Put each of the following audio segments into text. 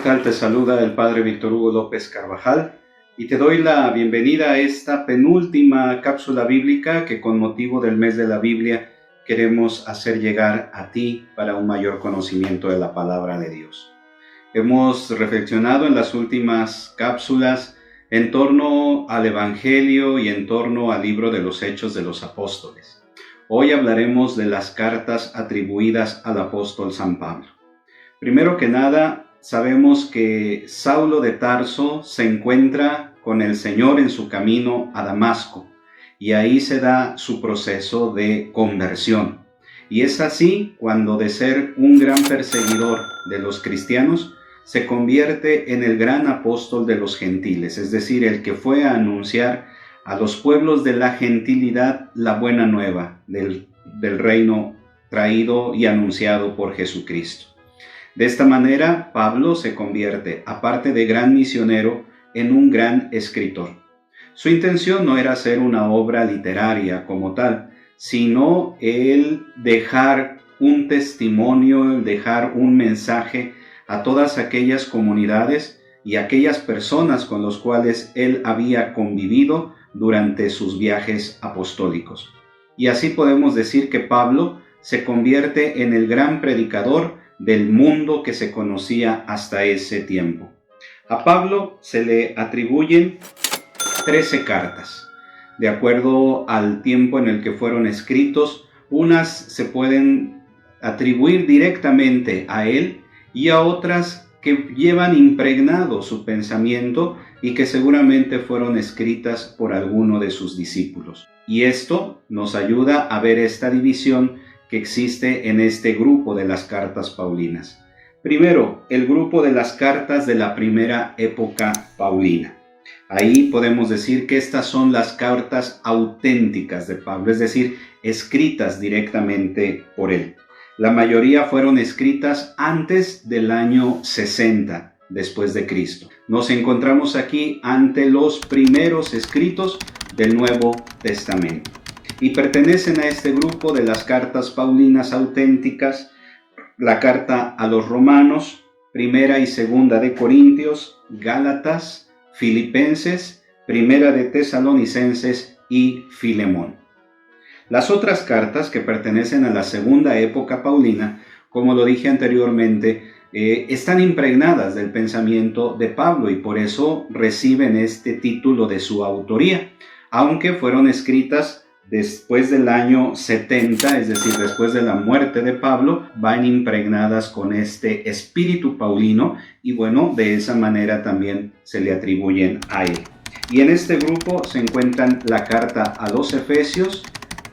tal? Te saluda el Padre Víctor Hugo López Carvajal y te doy la bienvenida a esta penúltima cápsula bíblica que con motivo del mes de la Biblia queremos hacer llegar a ti para un mayor conocimiento de la palabra de Dios. Hemos reflexionado en las últimas cápsulas en torno al Evangelio y en torno al libro de los Hechos de los Apóstoles. Hoy hablaremos de las cartas atribuidas al apóstol San Pablo. Primero que nada, sabemos que Saulo de Tarso se encuentra con el Señor en su camino a Damasco y ahí se da su proceso de conversión. Y es así cuando de ser un gran perseguidor de los cristianos se convierte en el gran apóstol de los gentiles, es decir, el que fue a anunciar a los pueblos de la gentilidad la buena nueva del reino traído y anunciado por Jesucristo. De esta manera, Pablo se convierte, aparte de gran misionero, en un gran escritor. Su intención no era hacer una obra literaria como tal, sino el dejar un testimonio, el dejar un mensaje a todas aquellas comunidades y aquellas personas con las cuales él había convivido durante sus viajes apostólicos. Y así podemos decir que Pablo se convierte en el gran predicador del mundo que se conocía hasta ese tiempo. A Pablo se le atribuyen 13 cartas. De acuerdo al tiempo en el que fueron escritos, unas se pueden atribuir directamente a él y a otras que llevan impregnado su pensamiento y que seguramente fueron escritas por alguno de sus discípulos. Y esto nos ayuda a ver esta división que existe en este grupo de las cartas paulinas. Primero, el grupo de las cartas de la primera época paulina. Ahí podemos decir que estas son las cartas auténticas de Pablo, es decir, escritas directamente por él. La mayoría fueron escritas antes del año 60 después de Cristo. Nos encontramos aquí ante los primeros escritos del Nuevo Testamento. Y pertenecen a este grupo de las cartas paulinas auténticas, la carta a los Romanos, primera y segunda de Corintios, Gálatas, Filipenses, primera de Tesalonicenses y Filemón. Las otras cartas que pertenecen a la segunda época paulina, como lo dije anteriormente, están impregnadas del pensamiento de Pablo y por eso reciben este título de su autoría, aunque fueron escritas después del año 70, es decir, después de la muerte de Pablo, van impregnadas con este espíritu paulino y bueno, de esa manera también se le atribuyen a él. Y en este grupo se encuentran la carta a los Efesios,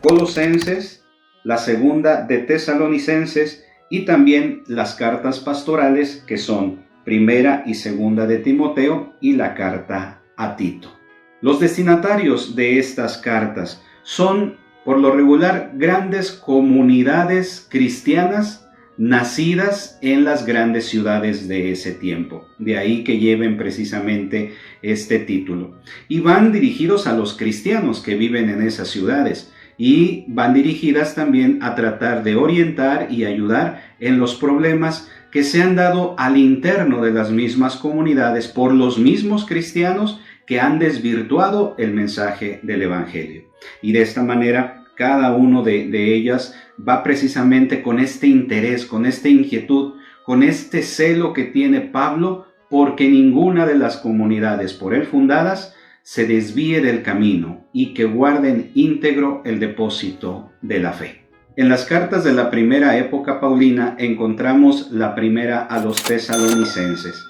Colosenses, la segunda de Tesalonicenses y también las cartas pastorales que son primera y segunda de Timoteo y la carta a Tito. Los destinatarios de estas cartas son, por lo regular, grandes comunidades cristianas nacidas en las grandes ciudades de ese tiempo. De ahí que lleven precisamente este título. Y van dirigidos a los cristianos que viven en esas ciudades. Y van dirigidas también a tratar de orientar y ayudar en los problemas que se han dado al interno de las mismas comunidades por los mismos cristianos que han desvirtuado el mensaje del Evangelio. Y de esta manera, cada uno de ellas va precisamente con este interés, con esta inquietud, con este celo que tiene Pablo, porque ninguna de las comunidades por él fundadas se desvíe del camino y que guarden íntegro el depósito de la fe. En las cartas de la primera época paulina encontramos la primera a los tesalonicenses.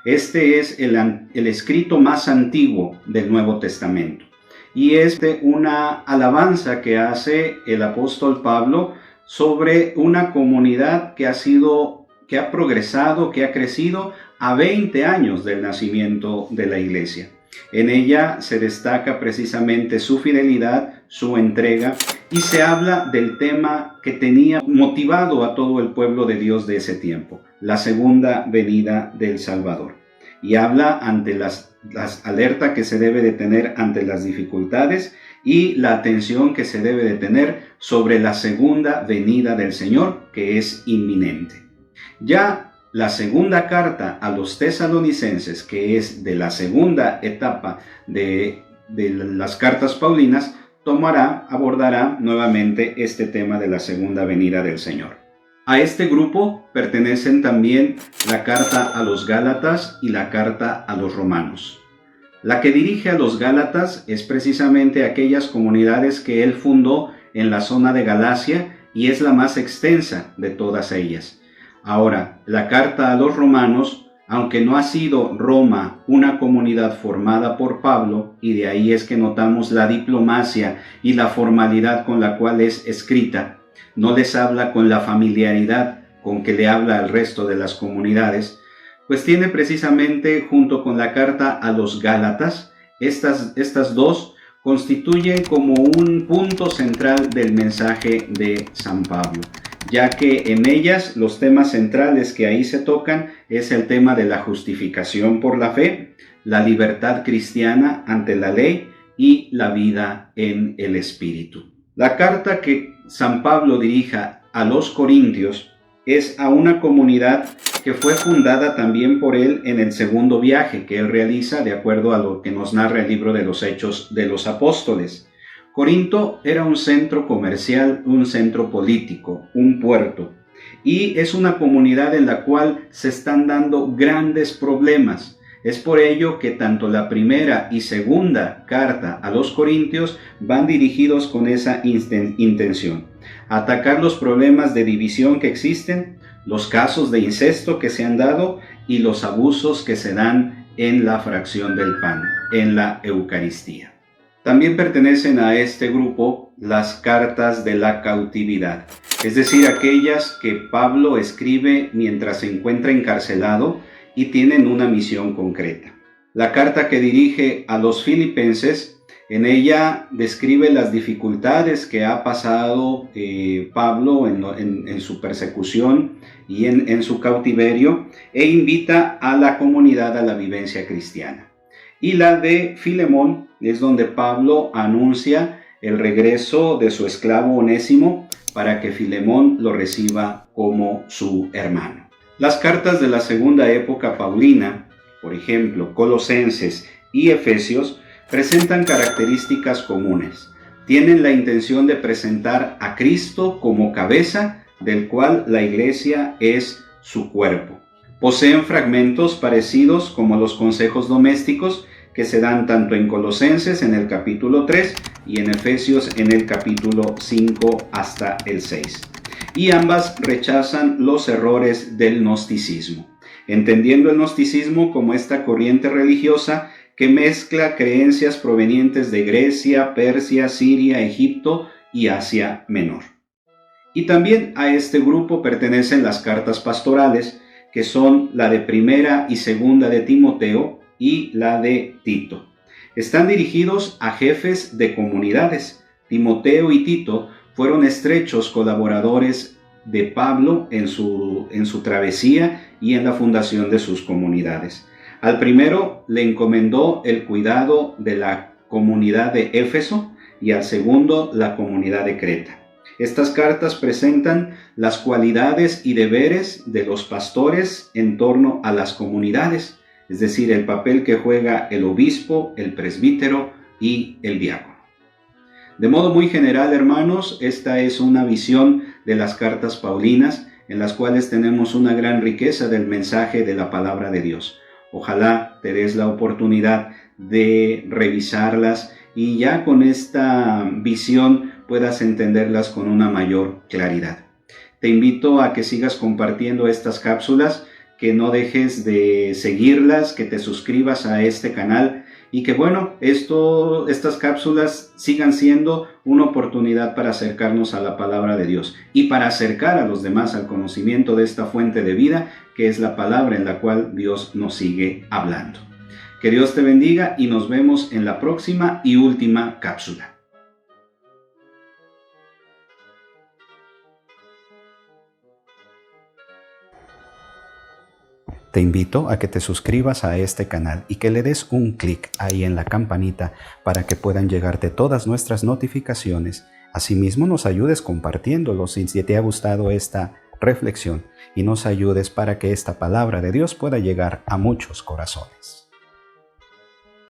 Este es el escrito más antiguo del Nuevo Testamento y es una alabanza que hace el apóstol Pablo sobre una comunidad que ha progresado, que ha crecido a 20 años del nacimiento de la iglesia. En ella se destaca precisamente su fidelidad, su entrega y se habla del tema que tenía motivado a todo el pueblo de Dios de ese tiempo, la segunda venida del Salvador. Y habla ante las alertas que se debe de tener ante las dificultades y la atención que se debe de tener sobre la segunda venida del Señor, que es inminente. Ya la segunda carta a los tesalonicenses, que es de la segunda etapa de las cartas paulinas, abordará nuevamente este tema de la segunda venida del Señor. A este grupo pertenecen también la carta a los Gálatas y la carta a los Romanos. La que dirige a los Gálatas es precisamente aquellas comunidades que él fundó en la zona de Galacia y es la más extensa de todas ellas. Ahora, la carta a los Romanos, aunque no ha sido Roma una comunidad formada por Pablo, y de ahí es que notamos la diplomacia y la formalidad con la cual es escrita, no les habla con la familiaridad con que le habla al resto de las comunidades, pues tiene precisamente junto con la carta a los Gálatas, estas dos constituyen como un punto central del mensaje de San Pablo, ya que en ellas los temas centrales que ahí se tocan es el tema de la justificación por la fe, la libertad cristiana ante la ley y la vida en el Espíritu. La carta que San Pablo dirija a los Corintios es a una comunidad que fue fundada también por él en el segundo viaje que él realiza, de acuerdo a lo que nos narra el libro de los Hechos de los Apóstoles. Corinto era un centro comercial, un centro político, un puerto, y es una comunidad en la cual se están dando grandes problemas. Es por ello que tanto la primera y segunda carta a los Corintios van dirigidos con esa intención: atacar los problemas de división que existen, los casos de incesto que se han dado y los abusos que se dan en la fracción del pan, en la Eucaristía. También pertenecen a este grupo las cartas de la cautividad, es decir, aquellas que Pablo escribe mientras se encuentra encarcelado y tienen una misión concreta. La carta que dirige a los filipenses, en ella describe las dificultades que ha pasado Pablo en su persecución y en su cautiverio, e invita a la comunidad a la vivencia cristiana. Y la de Filemón es donde Pablo anuncia el regreso de su esclavo Onésimo para que Filemón lo reciba como su hermano. Las cartas de la segunda época paulina, por ejemplo, Colosenses y Efesios, presentan características comunes. Tienen la intención de presentar a Cristo como cabeza, del cual la iglesia es su cuerpo. Poseen fragmentos parecidos como los consejos domésticos que se dan tanto en Colosenses en el capítulo 3 y en Efesios en el capítulo 5 hasta el 6. Y ambas rechazan los errores del gnosticismo, entendiendo el gnosticismo como esta corriente religiosa que mezcla creencias provenientes de Grecia, Persia, Siria, Egipto y Asia Menor. Y también a este grupo pertenecen las cartas pastorales, que son la de primera y segunda de Timoteo y la de Tito. Están dirigidos a jefes de comunidades. Timoteo y Tito fueron estrechos colaboradores de Pablo en su travesía y en la fundación de sus comunidades. Al primero le encomendó el cuidado de la comunidad de Éfeso y al segundo la comunidad de Creta. Estas cartas presentan las cualidades y deberes de los pastores en torno a las comunidades, es decir, el papel que juega el obispo, el presbítero y el diácono. De modo muy general, hermanos, esta es una visión de las cartas paulinas en las cuales tenemos una gran riqueza del mensaje de la palabra de Dios. Ojalá te des la oportunidad de revisarlas y ya con esta visión puedas entenderlas con una mayor claridad. Te invito a que sigas compartiendo estas cápsulas, que no dejes de seguirlas, que te suscribas a este canal y que estas cápsulas sigan siendo una oportunidad para acercarnos a la palabra de Dios y para acercar a los demás al conocimiento de esta fuente de vida que es la palabra en la cual Dios nos sigue hablando. Que Dios te bendiga y nos vemos en la próxima y última cápsula. Te invito a que te suscribas a este canal y que le des un clic ahí en la campanita para que puedan llegarte todas nuestras notificaciones. Asimismo, nos ayudes compartiéndolo si te ha gustado esta reflexión y nos ayudes para que esta palabra de Dios pueda llegar a muchos corazones.